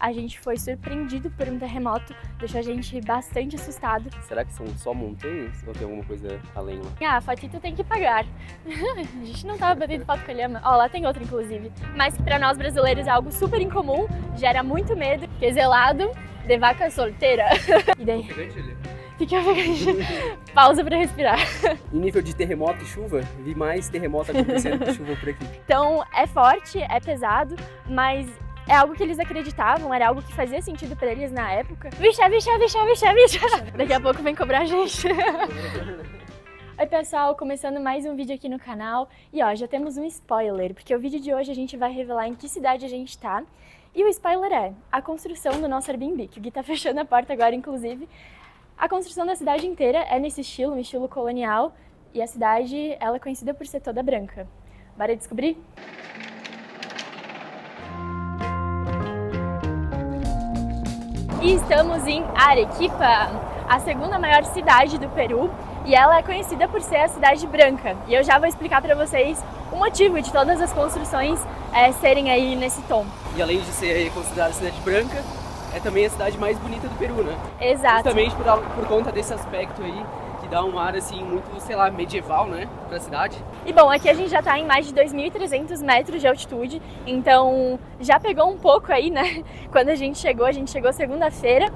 a gente foi surpreendido por um terremoto, deixou a gente bastante assustado. Será que são só montanhas ou tem alguma coisa além lá? Ah, a fotito tem que pagar. A gente não tava batendo foto com a lhama. Ó, lá tem outra, inclusive. Mas que pra nós brasileiros é algo super incomum, gera muito medo, porque zelado de vaca solteira. E daí? Fica ofegante. Pausa pra respirar. Em nível de terremoto e chuva, vi mais terremoto acontecendo que chuva por aqui. Então é forte, é pesado, mas é algo que eles acreditavam, era algo que fazia sentido pra eles na época. Vixa, vixa, vixa, vixa, vixa. Daqui a pouco vem cobrar a gente. Oi pessoal, começando mais um vídeo aqui no canal. E ó, já temos um spoiler, porque o vídeo de hoje a gente vai revelar em que cidade a gente tá. E o spoiler é a construção do nosso Airbnb, que o Gui tá fechando a porta agora, inclusive. A construção da cidade inteira é nesse estilo, um estilo colonial, e a cidade ela é conhecida por ser toda branca. Bora descobrir? E estamos em Arequipa, a segunda maior cidade do Peru, e ela é conhecida por ser a cidade branca. E eu já vou explicar para vocês o motivo de todas as construções serem aí nesse tom. E além de ser considerada cidade branca, é também a cidade mais bonita do Peru, né? Exato. Justamente por conta desse aspecto aí, que dá um ar assim muito, sei lá, medieval, né, pra cidade. E bom, aqui a gente já tá em mais de 2.300 metros de altitude, então já pegou um pouco aí, né? Quando a gente chegou segunda-feira.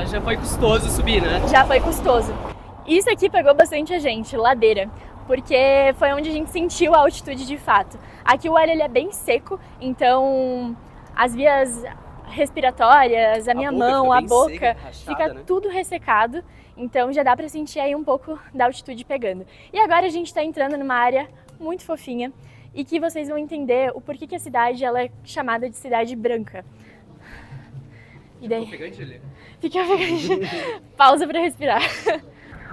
Já foi custoso subir, né? Já foi custoso. Isso aqui pegou bastante a gente, ladeira, porque foi onde a gente sentiu a altitude de fato. Aqui o ar ele é bem seco, então as vias respiratórias, a minha mão, a boca, seca, rachada, fica né? tudo ressecado, então já dá pra sentir aí um pouco da altitude pegando. E agora a gente tá entrando numa área muito fofinha e que vocês vão entender o porquê que a cidade ela é chamada de cidade branca. E daí? Fica ofegante. Pausa pra respirar.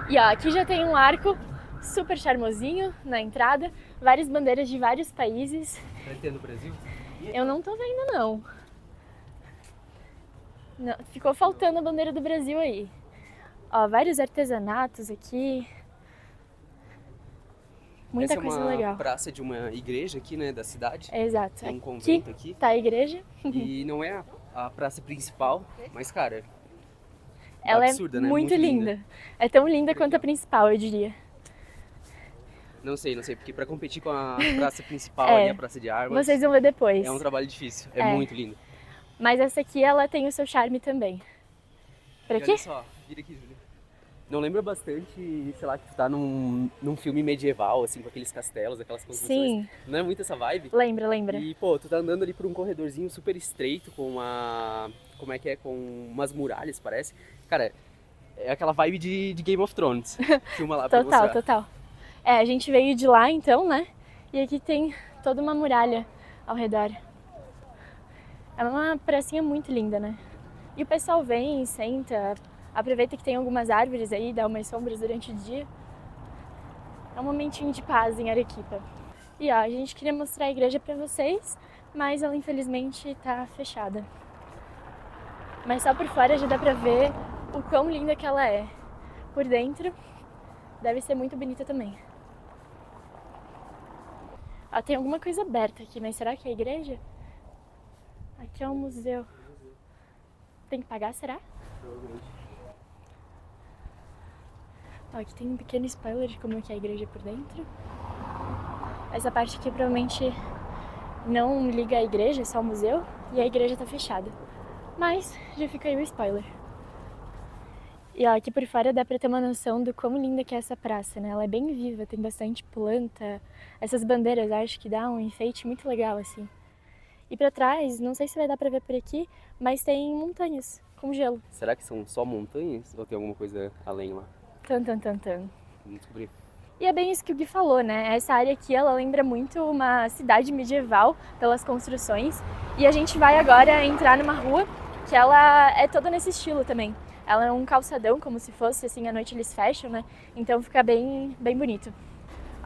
E ó, aqui já tem um arco super charmosinho na entrada, várias bandeiras de vários países. Vai ter no Brasil? Eu não tô vendo não. Não, ficou faltando a bandeira do Brasil aí. Ó, vários artesanatos aqui. Muita coisa legal. Essa é uma praça de uma igreja aqui, né, da cidade. Exato. Tem um convento aqui. Tá a igreja. E não é a praça principal, mas cara, ela absurda, é né? muito linda. É tão linda quanto a principal, eu diria. Não sei, porque pra competir com a praça principal ali, a praça de armas, vocês vão ver depois. é um trabalho difícil. É muito lindo. Mas essa aqui, ela tem o seu charme também. Por aqui? Olha só, vira aqui, Júlia. Não lembra bastante, sei lá, que tu tá num filme medieval, assim, com aqueles castelos, aquelas construções? Sim. Não é muito essa vibe? Lembra. E, pô, tu tá andando ali por um corredorzinho super estreito, com uma... Como é que é? Com umas muralhas, parece. Cara, é aquela vibe de Game of Thrones. Filma lá pra mostrar. Total. É, a gente veio de lá, então, né? E aqui tem toda uma muralha ao redor. É uma pracinha muito linda, né? E o pessoal vem, senta, aproveita que tem algumas árvores aí, dá umas sombras durante o dia. É um momentinho de paz em Arequipa. E ó, a gente queria mostrar a igreja pra vocês, mas ela infelizmente tá fechada. Mas só por fora já dá pra ver o quão linda que ela é. Por dentro, deve ser muito bonita também. Ó, tem alguma coisa aberta aqui, mas será que é a igreja? Aqui é um museu. Tem que pagar, será? Provavelmente. Ó, aqui tem um pequeno spoiler de como é que é a igreja por dentro. Essa parte aqui provavelmente não liga à igreja, é só o museu. E a igreja tá fechada. Mas já fica aí o spoiler. E ó, aqui por fora dá pra ter uma noção do quão linda que é essa praça, né? Ela é bem viva, tem bastante planta. Essas bandeiras acho que dá um enfeite muito legal, assim. E pra trás, não sei se vai dar pra ver por aqui, mas tem montanhas com gelo. Será que são só montanhas ou tem alguma coisa além lá? Tan. Vamos descobrir. E é bem isso que o Gui falou, né? Essa área aqui, ela lembra muito uma cidade medieval pelas construções. E a gente vai agora entrar numa rua que ela é toda nesse estilo também. Ela é um calçadão, como se fosse, assim, à noite eles fecham, né? Então fica bem bonito.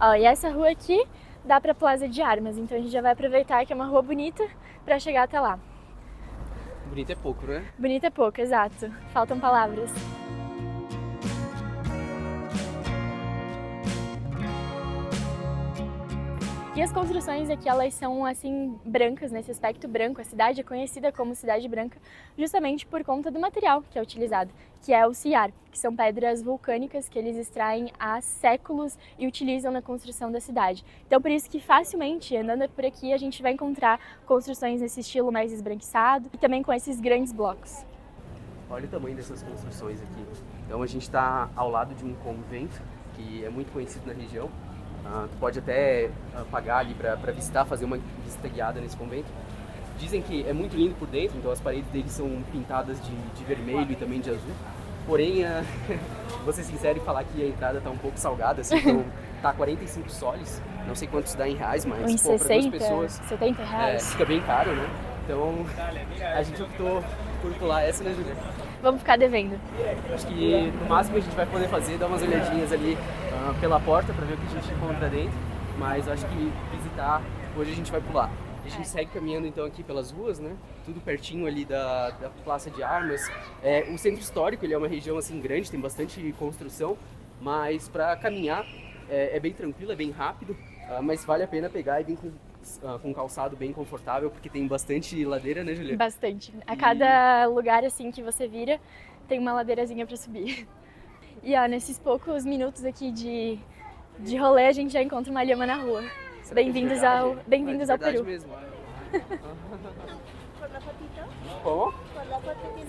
Ó, e essa rua aqui dá pra Plaza de Armas, então a gente já vai aproveitar que é uma rua bonita pra chegar até lá. Bonito é pouco, né? Bonito é pouco, exato. Faltam palavras. E as construções aqui, elas são assim brancas, nesse aspecto branco. A cidade é conhecida como Cidade Branca justamente por conta do material que é utilizado, que é o ciar, que são pedras vulcânicas que eles extraem há séculos e utilizam na construção da cidade. Então por isso que facilmente, andando por aqui, a gente vai encontrar construções nesse estilo mais esbranquiçado e também com esses grandes blocos. Olha o tamanho dessas construções aqui. Então a gente está ao lado de um convento que é muito conhecido na região. Tu pode até pagar ali para visitar, fazer uma visita guiada nesse convento. Dizem que é muito lindo por dentro, então as paredes deles são pintadas de vermelho e também de azul. Porém, vou ser sincero e falar que a entrada está um pouco salgada, assim, então tá 45 soles, não sei quantos dá em reais, mas uns para 60, duas pessoas 70 reais. fica bem caro, né? Então a gente optou por pular essa, né, Júlia? Vamos ficar devendo. Acho que no máximo que a gente vai poder fazer é dar umas olhadinhas ali pela porta para ver o que a gente encontra dentro, mas eu acho que visitar, hoje a gente vai pular. A gente segue caminhando então aqui pelas ruas, né? Tudo pertinho ali da Praça de Armas. O centro histórico, ele é uma região assim grande, tem bastante construção, mas para caminhar é bem tranquilo, é bem rápido, mas vale a pena pegar e vir com um calçado bem confortável, porque tem bastante ladeira, né, Julia? Bastante. A cada lugar assim que você vira, tem uma ladeirazinha para subir. E nesses poucos minutos aqui de rolê, a gente já encontra uma lhama na rua. Bem-vindos ao Peru. Mesmo. Como?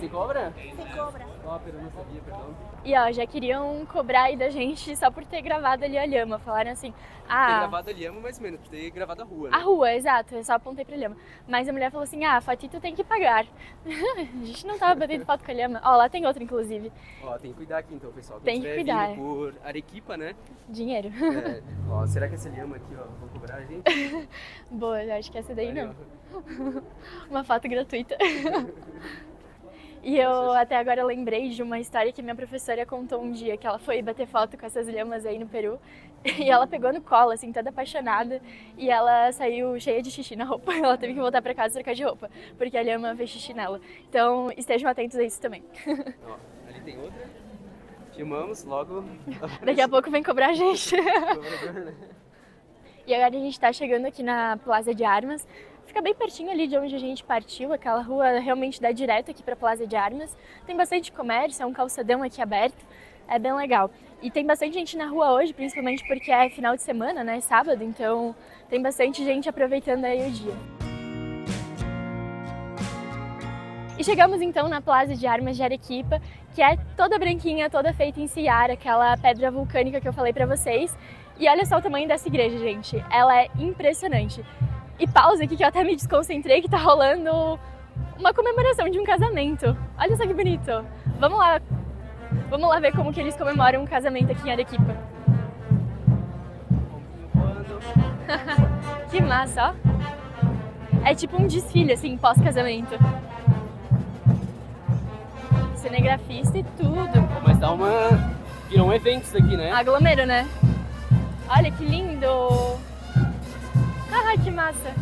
Se cobra? Se cobra. Eu não sabia, perdão. E já queriam cobrar aí da gente só por ter gravado ali a lhama. Falaram assim, Ter gravado a lhama, mais ou menos, por ter gravado a rua, né? A rua, exato, eu só apontei pra lhama. Mas a mulher falou assim, a fotito tem que pagar. A gente não tava batendo foto com a lhama. Lá tem outra, inclusive. Tem que cuidar aqui então, pessoal. Tem que cuidar. Vindo por Arequipa, né? Dinheiro. Será que essa lhama aqui, vão cobrar a gente? Boa, eu acho que essa daí não. Uma foto gratuita. E eu até agora lembrei de uma história que minha professora contou um dia, que ela foi bater foto com essas lhamas aí no Peru, e ela pegou no colo, assim, toda apaixonada, e ela saiu cheia de xixi na roupa. Ela teve que voltar pra casa e trocar de roupa, porque a lhama fez xixi nela. Então, estejam atentos a isso também. Ali tem outra. Filmamos, logo... Daqui a pouco vem cobrar a gente. E agora a gente tá chegando aqui na Plaza de Armas. Fica bem pertinho ali de onde a gente partiu, aquela rua realmente dá direto aqui para a Plaza de Armas. Tem bastante comércio, é um calçadão aqui aberto, é bem legal. E tem bastante gente na rua hoje, principalmente porque é final de semana, né, sábado, então tem bastante gente aproveitando aí o dia. E chegamos então na Plaza de Armas de Arequipa, que é toda branquinha, toda feita em ciar, aquela pedra vulcânica que eu falei para vocês. E olha só o tamanho dessa igreja, gente, ela é impressionante. E pausa aqui que eu até me desconcentrei, que tá rolando uma comemoração de um casamento. Olha só que bonito. Vamos lá ver como que eles comemoram um casamento aqui em Arequipa. Que massa, ó. É tipo um desfile, assim, pós-casamento. Cinegrafista e tudo. Mas virou um evento isso aqui, né? Aglomero, né? Olha que lindo. Ah, que massa!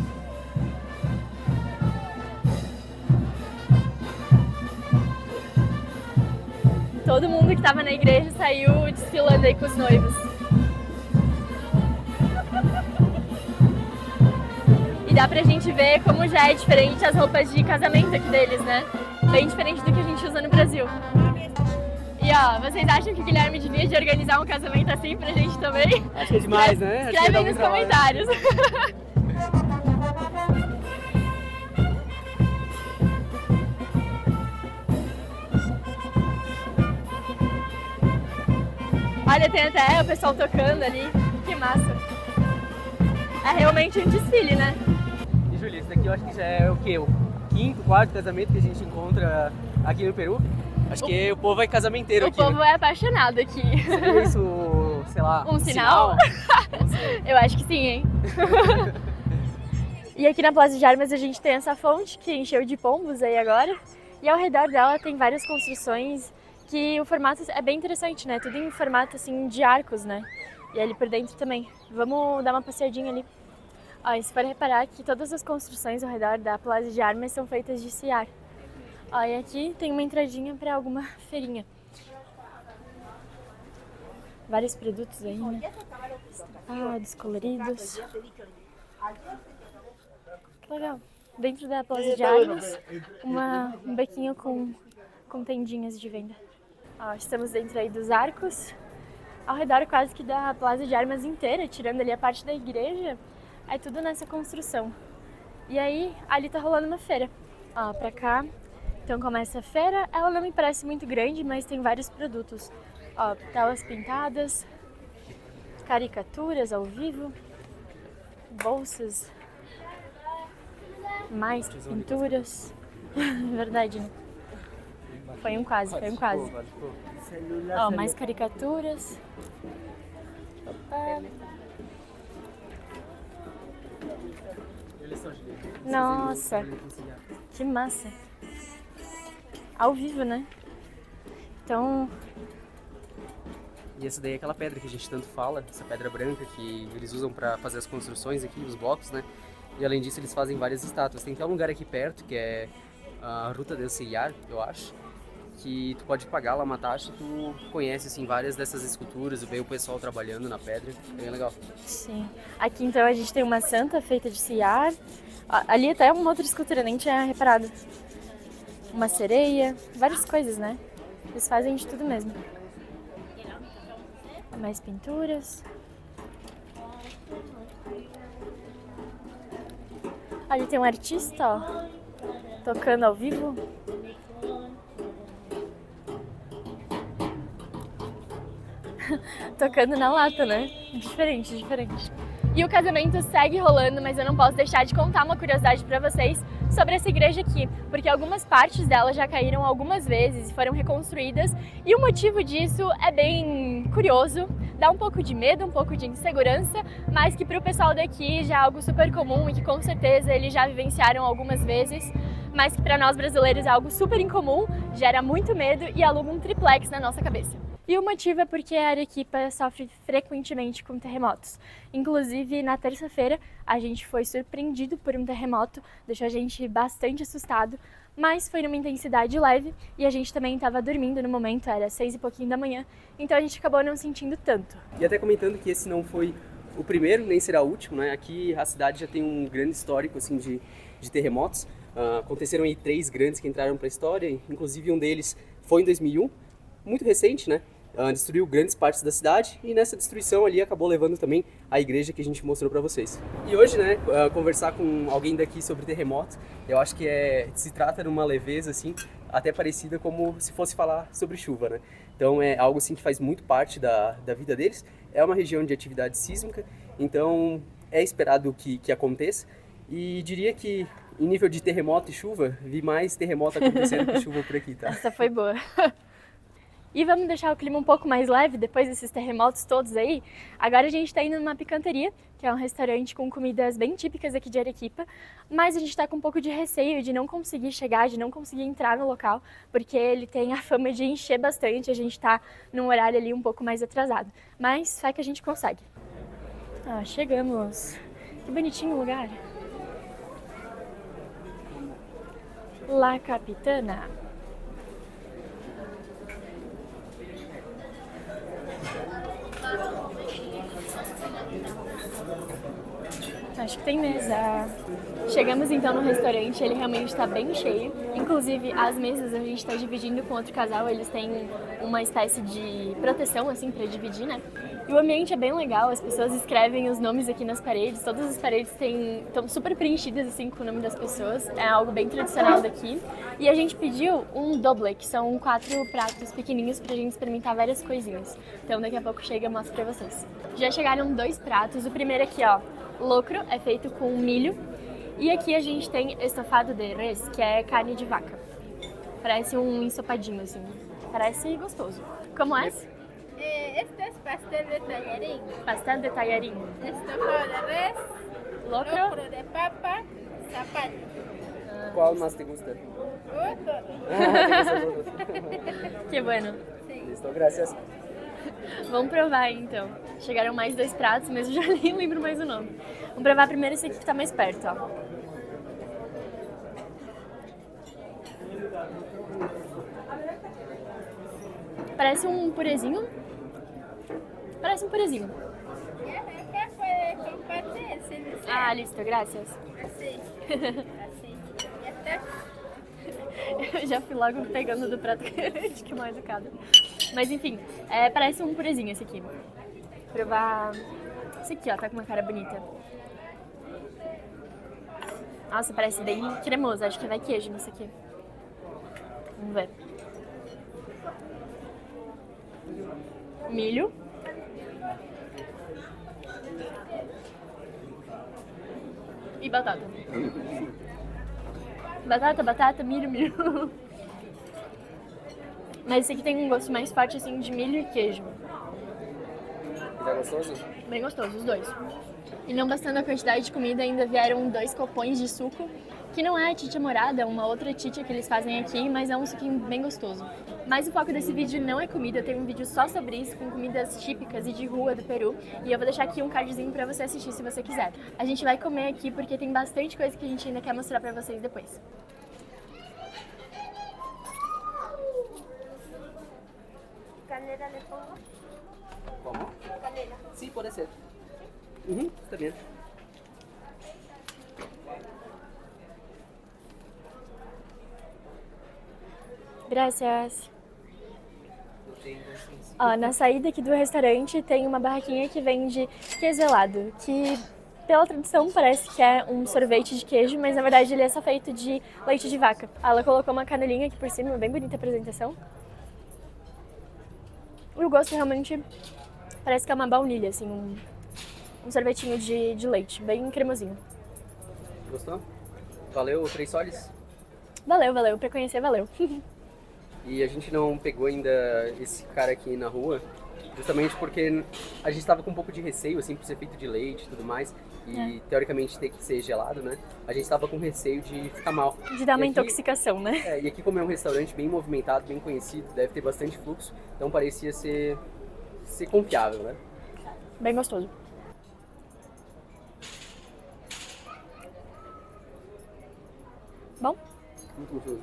Todo mundo que estava na igreja saiu desfilando aí com os noivos. E dá pra gente ver como já é diferente as roupas de casamento aqui deles, né? Bem diferente do que a gente usa no Brasil. E vocês acham que o Guilherme devia de organizar um casamento assim pra gente também? Acho que é demais, né? Escreve aí nos comentários. Olha, tem até o pessoal tocando ali, que massa. É realmente um desfile, né? E Júlia, esse daqui eu acho que já é o quê? O quinto, quarto casamento que a gente encontra aqui no Peru. Acho que o povo é casamenteiro aqui. O povo né? é apaixonado aqui. Seria isso, sei lá, um sinal? Eu acho que sim, hein? E aqui na Plaza de Armas a gente tem essa fonte que encheu de pombos aí agora. E ao redor dela tem várias construções que o formato é bem interessante, né? Tudo em formato assim de arcos, né? E ali por dentro também. Vamos dar uma passeadinha ali. E se for reparar que todas as construções ao redor da Plaza de Armas são feitas de ciar. E aqui tem uma entradinha para alguma feirinha. Vários produtos aí, né? Descoloridos. Que legal. Dentro da Plaza de Armas, um bequinho com tendinhas de venda. Ó, estamos dentro aí dos arcos. Ao redor quase que da Plaza de Armas inteira, tirando ali a parte da igreja, é tudo nessa construção. E aí, ali tá rolando uma feira. Ó, pra cá, então começa a feira. Ela não me parece muito grande, mas tem vários produtos. Ó, telas pintadas, caricaturas ao vivo, bolsas, mais pinturas. Verdade, né? Foi um quase. Ó, mais caricaturas. Opa. Nossa, que massa. Ao vivo, né? Então... E essa daí é aquela pedra que a gente tanto fala, essa pedra branca que eles usam para fazer as construções aqui, os blocos, né? E além disso eles fazem várias estátuas. Tem até um lugar aqui perto, que é a Ruta del Sillar, eu acho, que tu pode pagar lá uma taxa e tu conhece assim, várias dessas esculturas, vê o pessoal trabalhando na pedra, é bem legal. Sim. Aqui então a gente tem uma santa feita de sillar. Ali até uma outra escultura, nem tinha reparado. Uma sereia, várias coisas, né? Eles fazem de tudo mesmo. Mais pinturas. Ali tem um artista, ó, tocando ao vivo. Tocando na lata, né? Diferente. E o casamento segue rolando, mas eu não posso deixar de contar uma curiosidade pra vocês sobre essa igreja aqui, porque algumas partes dela já caíram algumas vezes e foram reconstruídas, e o motivo disso é bem curioso, dá um pouco de medo, um pouco de insegurança, mas que pro pessoal daqui já é algo super comum e que com certeza eles já vivenciaram algumas vezes, mas que pra nós brasileiros é algo super incomum, gera muito medo e aluga um triplex na nossa cabeça. E o motivo é porque a Arequipa sofre frequentemente com terremotos. Inclusive, na terça-feira, a gente foi surpreendido por um terremoto, deixou a gente bastante assustado, mas foi numa intensidade leve e a gente também estava dormindo no momento, era 6 e pouquinho da manhã, então a gente acabou não sentindo tanto. E até comentando que esse não foi o primeiro, nem será o último, né? Aqui a cidade já tem um grande histórico assim, de terremotos. Aconteceram aí 3 grandes que entraram para a história, inclusive um deles foi em 2001, muito recente, né? Destruiu grandes partes da cidade e nessa destruição ali acabou levando também a igreja que a gente mostrou para vocês. E hoje, né, conversar com alguém daqui sobre terremotos, eu acho que se trata de uma leveza assim, até parecida como se fosse falar sobre chuva, né? Então é algo assim que faz muito parte da vida deles. É uma região de atividade sísmica, então é esperado que aconteça. E diria que em nível de terremoto e chuva, vi mais terremoto acontecendo que chuva por aqui, tá? Essa foi boa. E vamos deixar o clima um pouco mais leve depois desses terremotos todos aí. Agora a gente está indo numa picanteria, que é um restaurante com comidas bem típicas aqui de Arequipa, mas a gente está com um pouco de receio de não conseguir chegar, de não conseguir entrar no local, porque ele tem a fama de encher bastante, a gente está num horário ali um pouco mais atrasado. Mas fé que a gente consegue. Chegamos. Que bonitinho o lugar. La Capitana. Acho que tem mesa. Chegamos então no restaurante, ele realmente está bem cheio. Inclusive as mesas a gente está dividindo com outro casal, eles têm uma espécie de proteção assim para dividir, né? E o ambiente é bem legal, as pessoas escrevem os nomes aqui nas paredes, todas as paredes estão super preenchidas assim com o nome das pessoas, é algo bem tradicional daqui. E a gente pediu um doble, que são 4 pratos pequenininhos pra gente experimentar várias coisinhas. Então daqui a pouco chega e mostro pra vocês. Já chegaram 2 pratos, o primeiro aqui ó, locro, é feito com milho. E aqui a gente tem estofado de res, que é carne de vaca. Parece um ensopadinho assim, parece gostoso. Como é? Este es pastel de tallarín. Pastel de tallarín. Estofado de res, Locro. locro de papa, zapallo. Qual mais te gusta? Todo. Que bueno. Listo, gracias. Vamos provar então. Chegaram mais 2 pratos, mas eu já nem lembro mais o nome. Vamos provar primeiro esse aqui que tá mais perto, ó. Parece um purezinho. Parece um purezinho. ¿Qué puede compartir, si desea. Ah, listo, gracias. Así. Así. Ya está. Eu já fui logo pegando do prato grande, que é mal educada. Mas enfim, parece um purezinho esse aqui. Provar esse aqui, ó, tá com uma cara bonita. Nossa, parece bem cremoso, acho que vai queijo nisso aqui. Vamos ver. Milho. E batata. Batata, milho, milho. Mas esse aqui tem um gosto mais forte, assim, de milho e queijo. Tá gostoso? Bem gostoso, os dois. E não bastando a quantidade de comida, ainda vieram 2 copões de suco, que não é a chicha morada, é uma outra chicha que eles fazem aqui, mas é um suquinho bem gostoso. Mas o foco desse vídeo não é comida, eu tenho um vídeo só sobre isso, com comidas típicas e de rua do Peru, e eu vou deixar aqui um cardzinho pra você assistir se você quiser. A gente vai comer aqui porque tem bastante coisa que a gente ainda quer mostrar pra vocês depois. Canela le pongo. Como? Canela. Sim, pode ser. Está bem. Graças. Ó, na saída aqui do restaurante tem uma barraquinha que vende queselado, que pela tradução parece que é um sorvete de queijo, mas na verdade ele é só feito de leite de vaca. Ela colocou uma canelinha aqui por cima, bem bonita a apresentação. E o gosto realmente parece que é uma baunilha, assim, um sorvetinho de leite, bem cremosinho. Gostou? Valeu 3 soles? Valeu, pra conhecer valeu. E a gente não pegou ainda esse cara aqui na rua, justamente porque a gente estava com um pouco de receio, assim, por ser feito de leite e tudo mais, e teoricamente ter que ser gelado, né? A gente estava com receio de ficar mal. De dar uma E aqui, intoxicação, né? e aqui como é um restaurante bem movimentado, bem conhecido, deve ter bastante fluxo, então parecia ser confiável, né? Bem gostoso. Bom? Muito gostoso.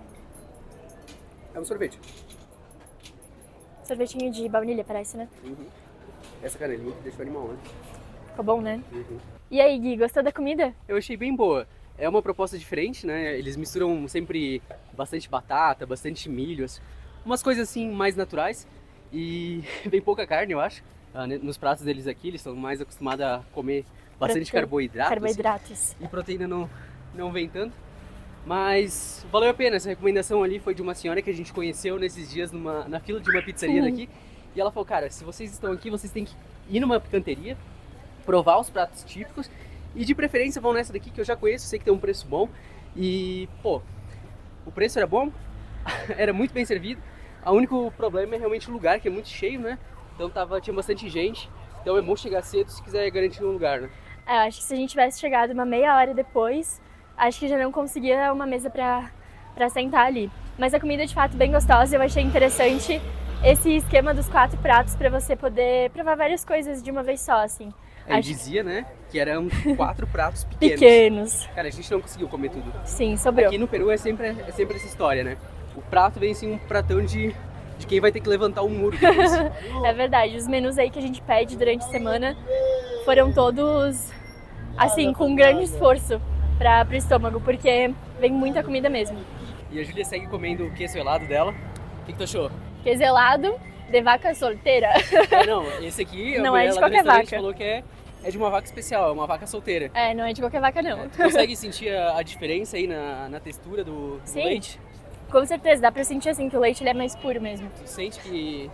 É um sorvete. Sorvetinho de baunilha, parece, né? Essa canelinha que deixou animal, né? Ficou bom, né? E aí, Gui, gostou da comida? Eu achei bem boa. É uma proposta diferente, né? Eles misturam sempre bastante batata, bastante milho, umas coisas assim mais naturais e bem pouca carne, eu acho. Nos pratos deles aqui, eles estão mais acostumados a comer bastante carboidrato. Carboidratos. Assim, e proteína não vem tanto. Mas valeu a pena, essa recomendação ali foi de uma senhora que a gente conheceu nesses dias na fila de uma pizzaria daqui. E ela falou, cara, se vocês estão aqui, vocês têm que ir numa picanteria, provar os pratos típicos e de preferência vão nessa daqui que eu já conheço, sei que tem um preço bom. E, pô, o preço era bom, era muito bem servido. O único problema é realmente o lugar, que é muito cheio, né? Então tinha bastante gente, então é bom chegar cedo se quiser garantir um lugar, né? Acho que se a gente tivesse chegado uma meia hora depois, acho que já não conseguia uma mesa pra sentar ali. Mas a comida é de fato bem gostosa, eu achei interessante esse esquema dos 4 pratos pra você poder provar várias coisas de uma vez só, assim. Ele dizia, né, que eram 4 pratos pequenos. Pequenos. Cara, a gente não conseguiu comer tudo. Sim, sobrou. Aqui no Peru é sempre essa história, né? O prato vem assim um pratão de quem vai ter que levantar um muro depois. É verdade, os menus aí que a gente pede durante a semana foram todos, assim, com um grande esforço pro estômago, porque vem muita comida mesmo. E a Júlia segue comendo o queselado dela. O que tu achou? Queselado de vaca solteira. Não, esse aqui Não é de qualquer vaca. Falou que é de uma vaca especial, é uma vaca solteira. Não é de qualquer vaca não. Tu consegue sentir a diferença aí na textura do leite? Com certeza, dá pra sentir assim que o leite ele é mais puro mesmo. Tu sente que...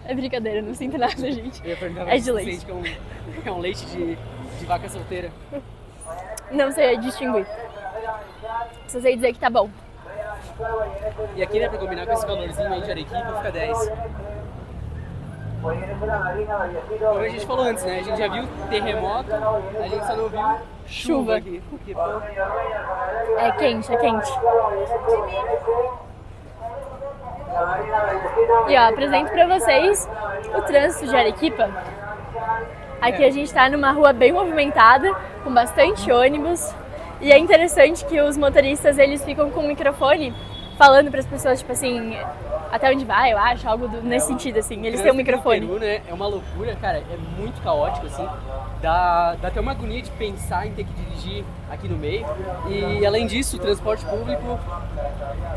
É brincadeira, não sinto nada, gente. É de leite. Sente que é um leite de vaca solteira. Não sei distinguir. Só sei dizer que tá bom. E aqui, né, pra combinar com esse calorzinho aí de Arequipa, fica 10. Como a gente falou antes, né? A gente já viu terremoto, a gente só não viu chuva aqui. Porque, pô... É quente, é quente. E ó, apresento pra vocês o trânsito de Arequipa. Aqui a gente tá numa rua bem movimentada, com bastante ônibus. E é interessante que os motoristas, eles ficam com o microfone falando pras pessoas, tipo assim, até onde vai, eu acho, algo nesse sentido, assim. Eles têm um microfone. O Peru, né, é uma loucura, cara, é muito caótico, assim. dá até uma agonia de pensar em ter que dirigir aqui no meio. E além disso, o transporte público,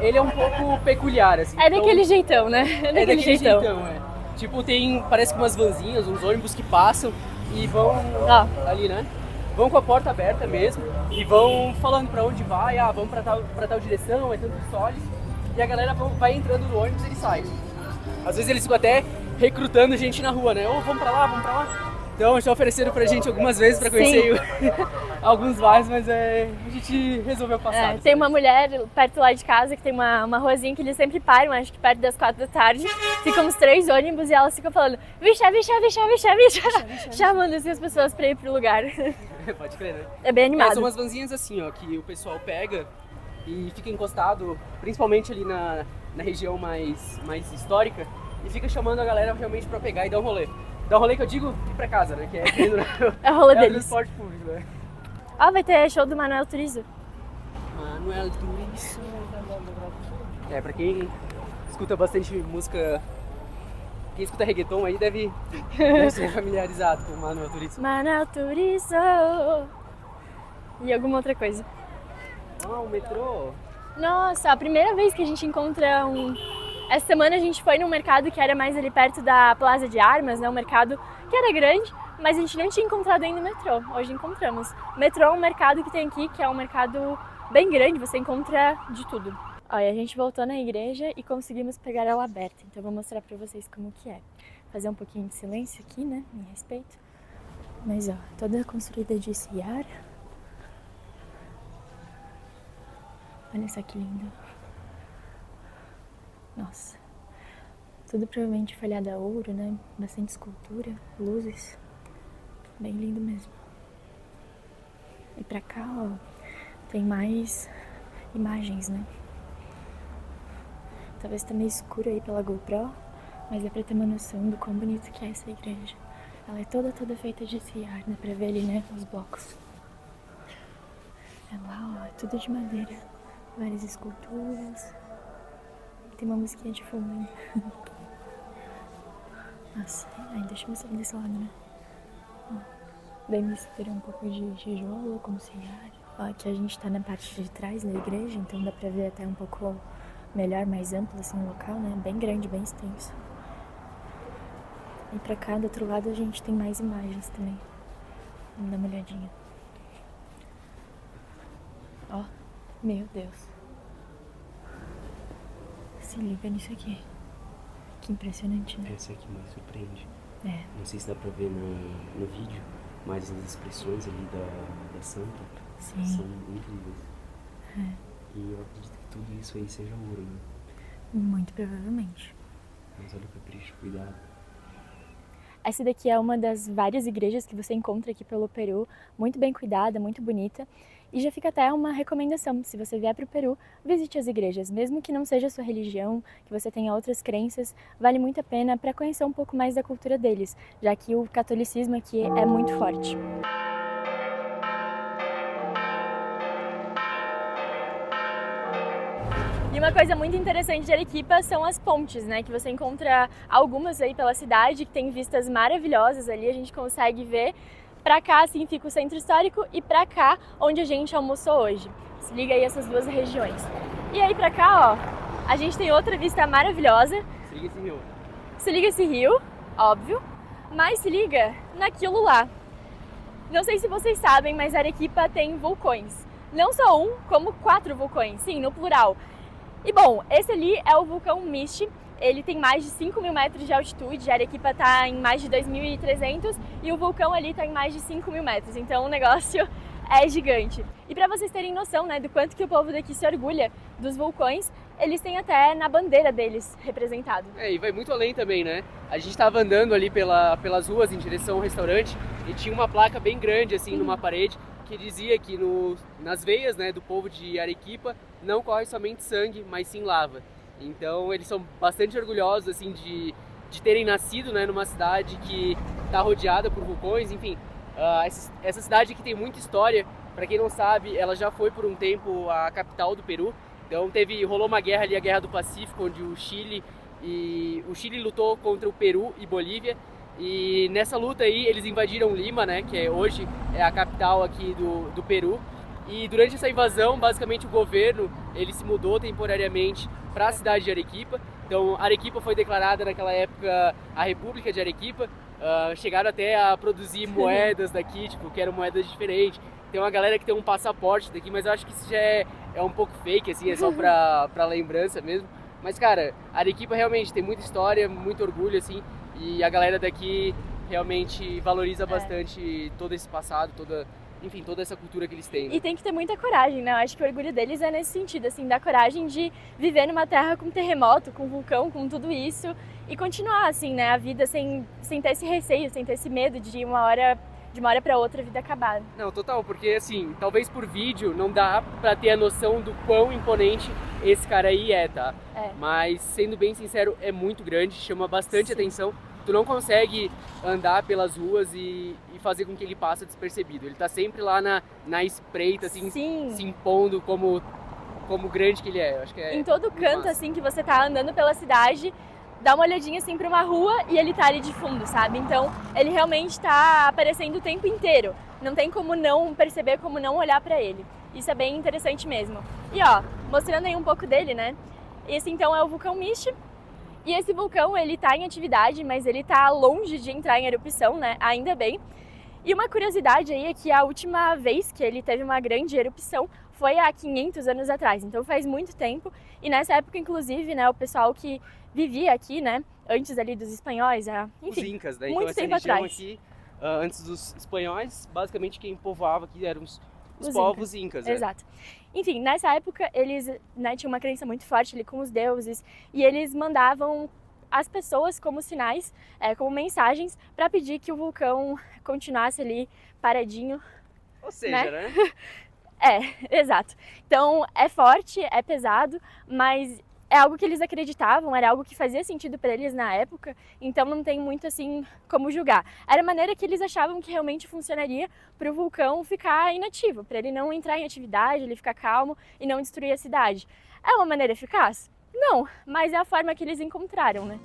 ele é um pouco peculiar, assim. É daquele jeitão, né? É daquele jeitão, é. Tipo, parece que umas vanzinhas, uns ônibus que passam e vão ali, né? Vão com a porta aberta mesmo e vão falando pra onde vai, vamos pra tal direção, é tanto soles. E a galera vai entrando no ônibus e ele sai. Às vezes eles ficam até recrutando gente na rua, né? Ou vamos pra lá, vamos pra lá. Então já ofereceram pra gente algumas vezes pra conhecer alguns bairros, mas a gente resolveu passar. Tem uma mulher perto lá de casa que tem uma ruazinha que eles sempre param, acho que perto das 4 da tarde. Ficam uns 3 ônibus e elas ficam falando vixa, chamando assim as pessoas pra ir pro lugar. Pode crer, né? É bem animado. São umas vanzinhas assim, ó, que o pessoal pega e fica encostado, principalmente ali na região mais histórica, e fica chamando a galera realmente pra pegar e dar um rolê. Dar um rolê que eu digo ir pra casa, né? Que é o rolê o deles. transporte público, né? Vai ter show do Manuel Turizo. Manuel Turizo. Pra quem escuta bastante música, quem escuta reggaeton aí deve ser familiarizado com o Manuel Turizo. Manuel Turizo. E alguma outra coisa. O metrô. Nossa, a primeira vez que a gente encontra Essa semana a gente foi num mercado que era mais ali perto da Plaza de Armas, né? Um mercado que era grande, mas a gente não tinha encontrado ainda o metrô. Hoje encontramos. O metrô é um mercado que tem aqui, que é um mercado bem grande, você encontra de tudo. Olha, a gente voltou na igreja e conseguimos pegar ela aberta, então eu vou mostrar pra vocês como que é. Fazer um pouquinho de silêncio aqui, né? Em respeito. Mas toda construída de ciar. Olha só que lindo. Nossa, tudo provavelmente folhado a ouro, né? Bastante escultura, luzes, bem lindo mesmo. E pra cá, tem mais imagens, né? Talvez tá meio escuro aí pela GoPro, mas dá pra ter uma noção do quão bonito que é essa igreja. Ela é toda feita de ciar, dá pra ver ali, né? Os blocos. É lá, é tudo de madeira, várias esculturas. Tem uma musiquinha de fundo ainda. Nossa, deixa eu sair desse lado, né? Daí mistura um pouco de tijolo com ciar. Aqui a gente tá na parte de trás da igreja, então dá pra ver até um pouco melhor, mais amplo assim o local, né? Bem grande, bem extenso. E pra cá, do outro lado, a gente tem mais imagens também. Vamos dar uma olhadinha. Meu Deus. Se liga nisso aqui. Que impressionante, né? Essa aqui mais surpreende. Não sei se dá pra ver no vídeo, mas as expressões ali da santa são incríveis. E eu acredito que tudo isso aí seja ouro, né? Muito provavelmente. Mas olha o capricho, cuidado. Essa daqui é uma das várias igrejas que você encontra aqui pelo Peru, muito bem cuidada, muito bonita. E já fica até uma recomendação, se você vier para o Peru, visite as igrejas, mesmo que não seja a sua religião, que você tenha outras crenças, vale muito a pena para conhecer um pouco mais da cultura deles, já que o catolicismo aqui é muito forte. E uma coisa muito interessante de Arequipa são as pontes, né? Que você encontra algumas aí pela cidade, que tem vistas maravilhosas ali, a gente consegue ver. Pra cá, assim, fica o centro histórico e pra cá, onde a gente almoçou hoje. Se liga aí essas duas regiões. E aí pra cá, a gente tem outra vista maravilhosa. Se liga esse rio. Se liga esse rio, óbvio, mas se liga naquilo lá. Não sei se vocês sabem, mas Arequipa tem vulcões. Não só um, como 4 vulcões, sim, no plural. E bom, esse ali é o vulcão Misti. Ele tem mais de 5.000 metros de altitude, a Arequipa está em mais de 2.300 e o vulcão ali está em mais de 5.000 metros, então o negócio é gigante. E para vocês terem noção, né, do quanto que o povo daqui se orgulha dos vulcões, eles têm até na bandeira deles representado. E vai muito além também, né? A gente estava andando ali pelas ruas em direção ao restaurante e tinha uma placa bem grande assim numa parede que dizia que nas veias, né, do povo de Arequipa não corre somente sangue, mas sim lava. Então eles são bastante orgulhosos assim de terem nascido, né, numa cidade que está rodeada por vulcões. Enfim, essa cidade aqui tem muita história. Para quem não sabe, ela já foi por um tempo a capital do Peru. Então rolou uma guerra ali, a Guerra do Pacífico, onde o Chile lutou contra o Peru e Bolívia. E nessa luta aí eles invadiram Lima, né, que hoje é a capital aqui do Peru. E durante essa invasão, basicamente o governo ele se mudou temporariamente para a cidade de Arequipa. Então Arequipa foi declarada naquela época a República de Arequipa. Chegaram até a produzir moedas daqui, tipo, que eram moedas diferentes. Tem uma galera que tem um passaporte daqui, mas eu acho que isso já é um pouco fake, assim, é só pra lembrança mesmo. Mas, cara, Arequipa realmente tem muita história, muito orgulho, assim, e a galera daqui realmente valoriza bastante todo esse passado, toda essa cultura que eles têm. Né? E tem que ter muita coragem, né? Eu acho que o orgulho deles é nesse sentido, assim, da coragem de viver numa terra com terremoto, com vulcão, com tudo isso, e continuar, assim, né, a vida sem ter esse receio, sem ter esse medo de de uma hora para outra a vida acabar. Não, total, porque assim, talvez por vídeo não dá pra ter a noção do quão imponente esse cara aí é, tá? Mas, sendo bem sincero, é muito grande, chama bastante atenção. Tu não consegue andar pelas ruas e fazer com que ele passe despercebido. Ele tá sempre lá na espreita, assim, se impondo como grande que ele é. Eu acho que é em todo canto, massa. Assim, que você tá andando pela cidade, dá uma olhadinha assim pra uma rua e ele tá ali de fundo, sabe? Então ele realmente tá aparecendo o tempo inteiro. Não tem como não perceber, como não olhar pra ele. Isso é bem interessante mesmo. E ó, mostrando aí um pouco dele, né? Esse então é o vulcão Miche. E esse vulcão, ele tá em atividade, mas ele tá longe de entrar em erupção, né? Ainda bem. E uma curiosidade aí é que a última vez que ele teve uma grande erupção foi há 500 anos atrás. Então faz muito tempo. E nessa época, inclusive, né, o pessoal que vivia aqui, né, antes ali dos espanhóis, enfim, os incas, né? Muito então, tempo atrás. Aqui, antes dos espanhóis, basicamente quem povoava aqui eram os povos incas. Exato. Enfim, nessa época eles, né, tinham uma crença muito forte ali com os deuses e eles mandavam as pessoas como sinais, como mensagens, para pedir que o vulcão continuasse ali paradinho. Ou seja, né? Exato. Então é forte, é pesado, mas é algo que eles acreditavam, era algo que fazia sentido para eles na época, então não tem muito assim como julgar. Era a maneira que eles achavam que realmente funcionaria para o vulcão ficar inativo, para ele não entrar em atividade, ele ficar calmo e não destruir a cidade. É uma maneira eficaz? Não, mas é a forma que eles encontraram, né?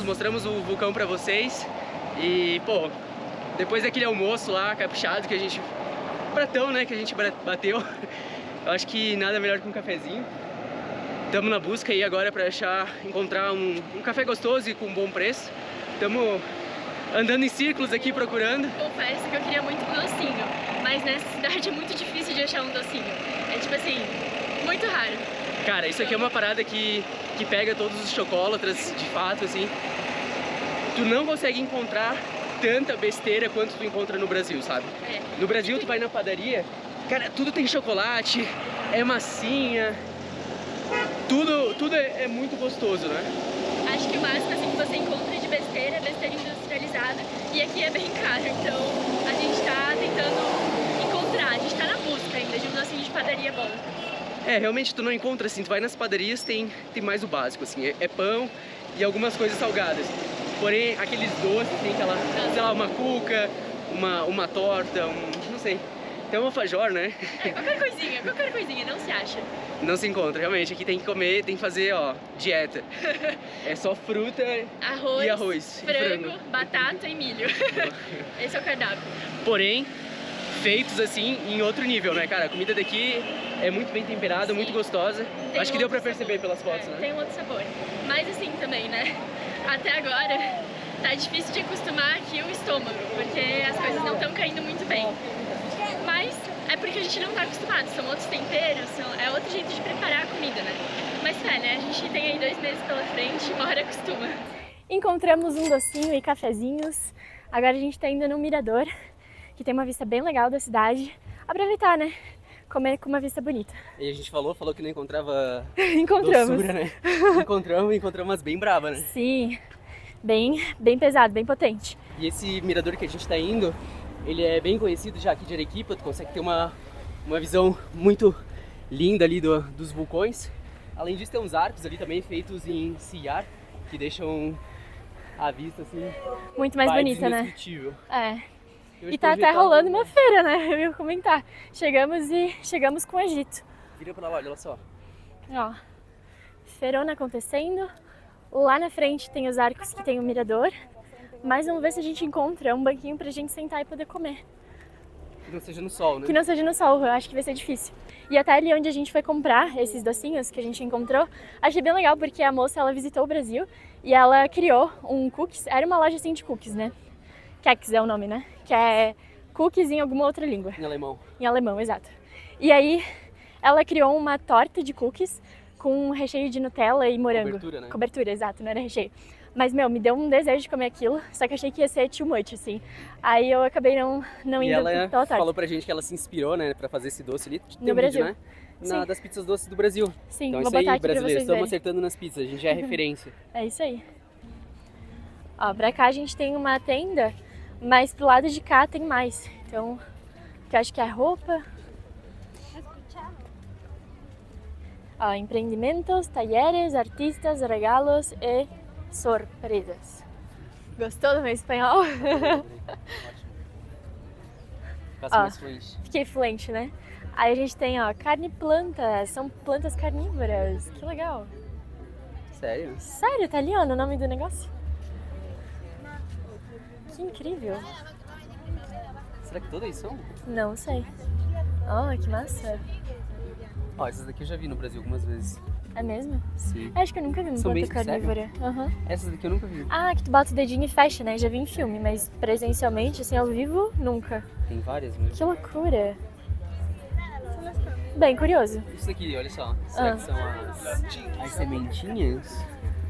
Mostramos o vulcão pra vocês e, pô, depois daquele almoço lá, caprichado, que a gente... pratão, né, que a gente bateu, eu acho que nada melhor que um cafezinho. Estamos na busca aí agora pra encontrar um café gostoso e com um bom preço. Estamos andando em círculos aqui procurando. Confesso que eu queria muito um docinho, mas nessa cidade é muito difícil de achar um docinho. É tipo assim, muito raro. Cara, isso aqui é uma parada que pega todos os chocolatras, de fato, assim. Tu não consegue encontrar tanta besteira quanto tu encontra no Brasil, sabe? No Brasil tu vai na padaria, cara, tudo tem chocolate, é massinha, tudo é muito gostoso, né? Acho que o máximo assim, que você encontra de besteira é besteira industrializada e aqui é bem caro, então a gente tá tentando encontrar, a gente tá na busca ainda de um docinho de padaria bom. Realmente tu não encontra assim, tu vai nas padarias, tem mais o básico, assim, é pão e algumas coisas salgadas. Porém, aqueles doces, tem aquela, sei lá, uma cuca, uma torta, não sei, tem um alfajor, né? Qualquer coisinha, não se acha. Não se encontra, realmente, aqui tem que comer, tem que fazer, ó, dieta. É só fruta e arroz, frango, batata e milho. Esse é o cardápio. Porém, feitos assim em outro nível, né, cara? A comida daqui é muito bem temperada, muito gostosa. Acho que deu pra perceber pelas fotos, né? Tem um outro sabor. Mas assim também, né? Até agora tá difícil de acostumar aqui o estômago, porque as coisas não estão caindo muito bem. Mas é porque a gente não tá acostumado, são outros temperos, é outro jeito de preparar a comida, né? Mas né? A gente tem aí 2 meses pela frente, uma hora acostuma. Encontramos um docinho e cafezinhos. Agora a gente tá indo no mirador, que tem uma vista bem legal da cidade. Aproveitar, né? Comer com uma vista bonita. E a gente falou que não encontrava Encontramos. Doçura, né? Encontramos umas bem bravas, né? Sim, bem pesado, bem potente. E esse mirador que a gente tá indo, ele é bem conhecido já aqui de Arequipa, tu consegue ter uma visão muito linda ali dos vulcões. Além disso, tem uns arcos ali também feitos em sillar, que deixam a vista assim Muito mais bonita, né? indescritível. É. Eu E tá até rolando uma feira, né? Eu ia comentar. Chegamos com o Egito. Vira pra lá, olha só. Ó, feirona acontecendo. Lá na frente tem os arcos que tem o mirador. Mas vamos ver se a gente encontra um banquinho pra gente sentar e poder comer. Que não seja no sol, né? Que não seja no sol, eu acho que vai ser difícil. E até ali onde a gente foi comprar esses docinhos que a gente encontrou, achei bem legal porque a moça, ela visitou o Brasil e ela criou um cookies, era uma loja assim de cookies, né? Keks é o nome, né? Que é cookies em alguma outra língua. Em alemão. Em alemão, exato. E aí ela criou uma torta de cookies com um recheio de Nutella e morango. Cobertura, né? Cobertura, exato, não era recheio. Mas, meu, me deu um desejo de comer aquilo, só que achei que ia ser too much, assim. Aí eu acabei não E indo ela pela torta. falou pra gente que ela se inspirou, né, pra fazer esse doce ali. Tem No um Brasil. vídeo, né? Sim. Das pizzas doces do Brasil. Sim, Então é vou isso aí, botar aqui pra brasileiros. vocês Estamos verem. acertando nas pizzas, a gente já é referência. É isso aí. Ó, pra cá a gente tem uma tenda, mas pro lado de cá tem mais. Então, que eu acho que é roupa. Ó, empreendimentos, talleres, artistas, regalos e sorpresas. Gostou do meu espanhol? Ótimo. Faça Ó. mais fluente. Fiquei fluente, né? Aí a gente tem, ó, carne e planta. São plantas carnívoras. Que legal. Sério? Sério, tá ali, ó, no nome do negócio. Que incrível. Será que todas são? Não sei. Ó, que massa. Ó, essas daqui eu já vi no Brasil algumas vezes. É mesmo? Sim. Acho que eu nunca vi uma São planta bem- carnívora. Aham. Essas daqui eu nunca vi. Ah, que tu bota o dedinho e fecha, né? Já vi em filme, mas presencialmente, assim, ao vivo, nunca. Tem várias mesmo. Que loucura. Bem curioso. Isso daqui, olha só. Será que são as sementinhas?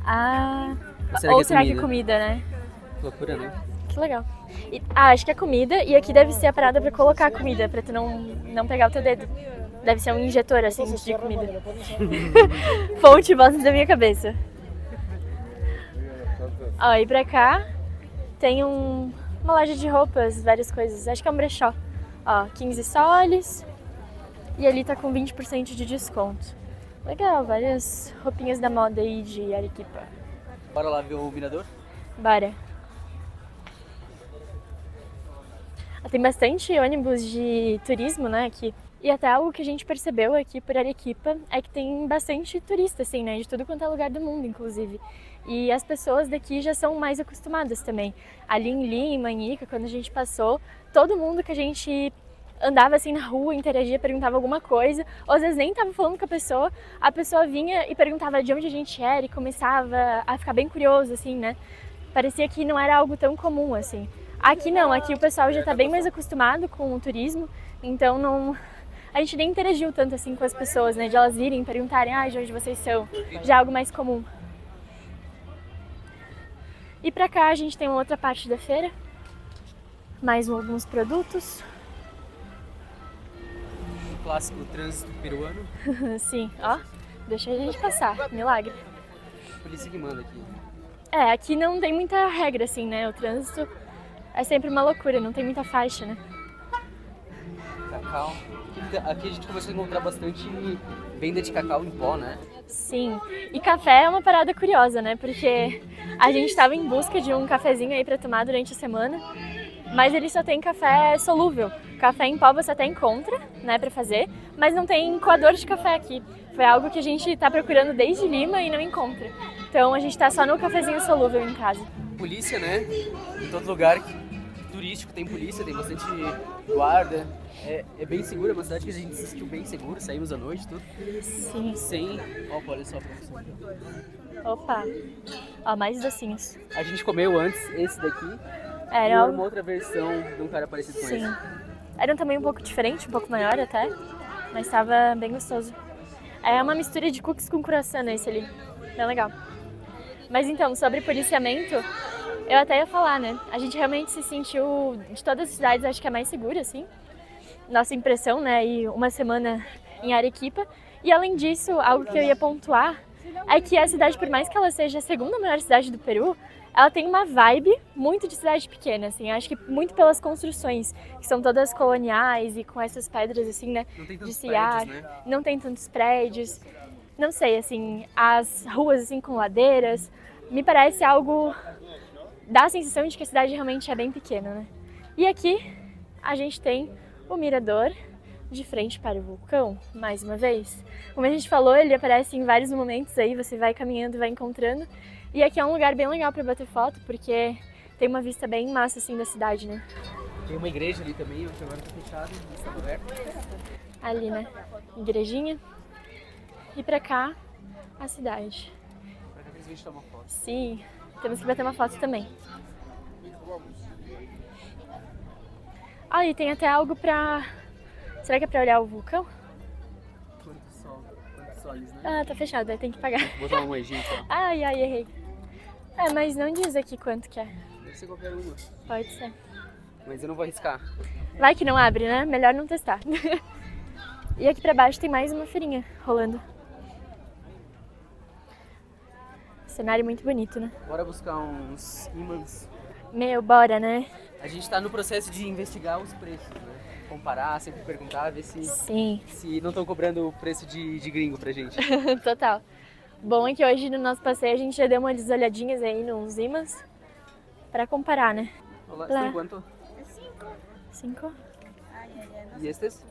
Ah, Ou ou será que é comida, né? Que loucura, né? Que legal. Acho que é comida e aqui deve ser a parada pra colocar a comida, pra tu não pegar o teu dedo. Deve ser um injetor, assim, de comida. Fonte voz da minha cabeça. Ó, e pra cá tem uma loja de roupas, várias coisas. Acho que é um brechó. Ó, 15 soles. E ali tá com 20% de desconto. Legal, várias roupinhas da moda aí de Arequipa. Bora lá ver o mirador? Bora. Tem bastante ônibus de turismo, né, aqui. E até algo que a gente percebeu aqui por Arequipa é que tem bastante turista, assim, né, de tudo quanto é lugar do mundo, inclusive. E as pessoas daqui já são mais acostumadas também. Ali em Lima, em Ica, quando a gente passou, todo mundo que a gente andava assim na rua, interagia, perguntava alguma coisa, ou às vezes nem tava falando com a pessoa vinha e perguntava de onde a gente era e começava a ficar bem curioso, assim, né? Parecia que não era algo tão comum, assim. Aqui não, aqui o pessoal já tá bem mais acostumado com o turismo, então não... A gente nem interagiu tanto assim com as pessoas, né? De elas virem e perguntarem, de onde vocês são. Já é algo mais comum. E pra cá a gente tem uma outra parte da feira. Mais alguns produtos. O clássico trânsito peruano. Sim, ó. Deixa a gente passar. Milagre. Polícia que manda aqui. Aqui não tem muita regra, assim, né? O trânsito é sempre uma loucura, não tem muita faixa, né? Cacau. Aqui a gente começou a encontrar bastante venda de cacau em pó, né? Sim. E café é uma parada curiosa, né? Porque a gente estava em busca de um cafezinho aí pra tomar durante a semana, mas ele só tem café solúvel. Café em pó você até encontra, né, pra fazer, mas não tem coador de café aqui. Foi algo que a gente tá procurando desde Lima e não encontra. Então a gente tá só no cafezinho solúvel em casa. Polícia, né? Em todo lugar turístico tem polícia, tem bastante guarda. É bem seguro, é uma cidade que a gente se sentiu bem seguro, saímos à noite, tudo. Sim. Sem... olha só pra você. Opa. Ó, mais docinhos. A gente comeu antes esse daqui. E Era uma outra versão de um cara parecido com Sim. esse. Era um tamanho um pouco diferente, um pouco maior até, mas estava bem gostoso. É uma mistura de cookies com croissant esse ali. Bem legal. Mas então, sobre policiamento, eu até ia falar, né? A gente realmente se sentiu, de todas as cidades, acho que é mais segura, assim. Nossa impressão, né? E uma semana em Arequipa. E além disso, algo que eu ia pontuar é que a cidade, por mais que ela seja a segunda maior cidade do Peru, ela tem uma vibe muito de cidade pequena, assim. Acho que muito pelas construções, que são todas coloniais e com essas pedras, assim, né? Não tem De tantos sillar. prédios, né? Não tem tantos prédios. não sei, assim, as ruas assim com ladeiras, me parece algo, dá a sensação de que a cidade realmente é bem pequena, né? E aqui a gente tem o mirador de frente para o vulcão, mais uma vez. Como a gente falou, ele aparece em vários momentos aí, você vai caminhando, vai encontrando. E aqui é um lugar bem legal para bater foto, porque tem uma vista bem massa assim da cidade, né? Tem uma igreja ali também, que agora tá fechada, está aberta. Ali, né? Igrejinha. E pra cá, a cidade. Pra cá a gente tomar foto. Sim, temos que bater uma foto também. Ah, e tem até algo pra... Será que é pra olhar o vulcão? Quantos soles, né? Ah, tá fechado, aí tem que pagar. Vou botar uma moedinha só. Ai, errei. É, mas não diz aqui quanto que é. Deve ser qualquer uma. Pode ser. Mas eu não vou arriscar. Vai que não abre, né? Melhor não testar. E aqui pra baixo tem mais uma feirinha rolando. Cenário muito bonito, né? Bora buscar uns ímãs. Meu, bora, né? A gente tá no processo de investigar os preços, né? Comparar, sempre perguntar, ver se Sim, não estão cobrando o preço de gringo pra gente. total. Bom é que hoje no nosso passeio a gente já deu umas olhadinhas aí nos ímãs pra comparar, né? Olá, Lá. tem quanto? 5? E estes?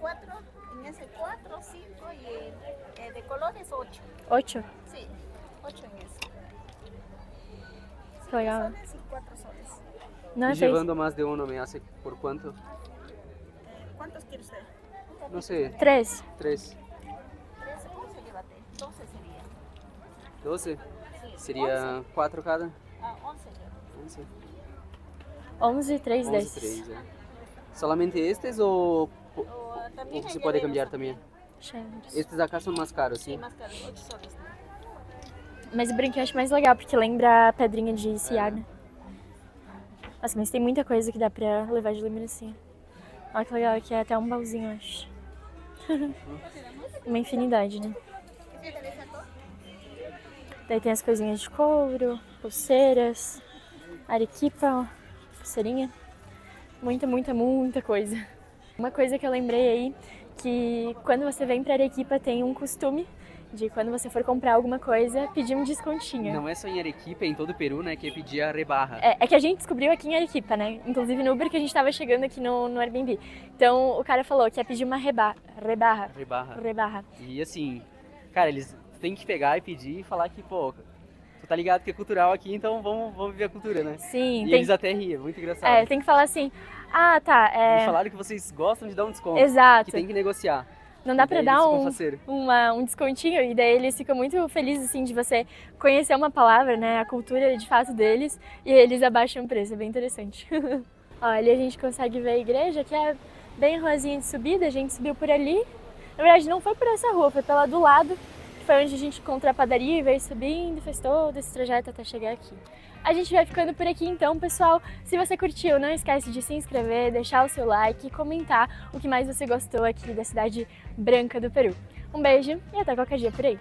4, en ese 4, 5 y de colores 8. 8? Sí, 8 en ese. Que legal. Soles y 4 soles. Não é Y feio. llevando más de uno me hace por cuánto? ¿Cuántos quiere usted? No sé, 3. 3, 13, 11 llévate. 12 sería. 12. Sí, Seria 4 cada? 11 llévate. 11. 11, 3 11, desses. 3, é. Solamente estes ou También você hay pode llaveros cambiar também? Cheiros. Estes acá são mais caros, Sí, sim? más caros, 8 soles. Mas o brinquedo eu acho mais legal, porque lembra a pedrinha de esquiar, né? Nossa, mas tem muita coisa que dá pra levar de lembrancinha. Olha que legal, aqui é até um baúzinho, eu acho. Uma infinidade, né? Daí tem as coisinhas de couro, pulseiras, arequipa, ó, pulseirinha. Muita coisa. Uma coisa que eu lembrei aí, que quando você vem pra Arequipa tem um costume de quando você for comprar alguma coisa, pedir um descontinho. Não é só em Arequipa, é em todo o Peru, né, que é pedir a rebarra. É que a gente descobriu aqui em Arequipa, né? Inclusive no Uber que a gente tava chegando aqui no Airbnb. Então o cara falou que ia pedir uma rebarra. Rebarra. E assim, cara, eles têm que pegar e pedir e falar que, pô, tu tá ligado que é cultural aqui, então vamos viver a cultura, né? Sim, E tem, eles até riem, é muito engraçado. tem que falar assim, ah, tá, Eles falaram que vocês gostam de dar um desconto, exato. que tem que negociar. Não dá E pra daí dar eles ficam um faceiros. um descontinho, e daí eles ficam muito felizes, assim, de você conhecer uma palavra, né, a cultura de fato deles, e eles abaixam o preço, é bem interessante. Ó, ali a gente consegue ver a igreja, que é bem ruazinha de subida, a gente subiu por ali. Na verdade, não foi por essa rua, foi pela do lado, que foi onde a gente encontrou a padaria e veio subindo, fez todo esse trajeto até chegar aqui. A gente vai ficando por aqui então, pessoal. Se você curtiu, não esquece de se inscrever, deixar o seu like e comentar o que mais você gostou aqui da cidade branca do Peru. Um beijo e até qualquer dia por aí.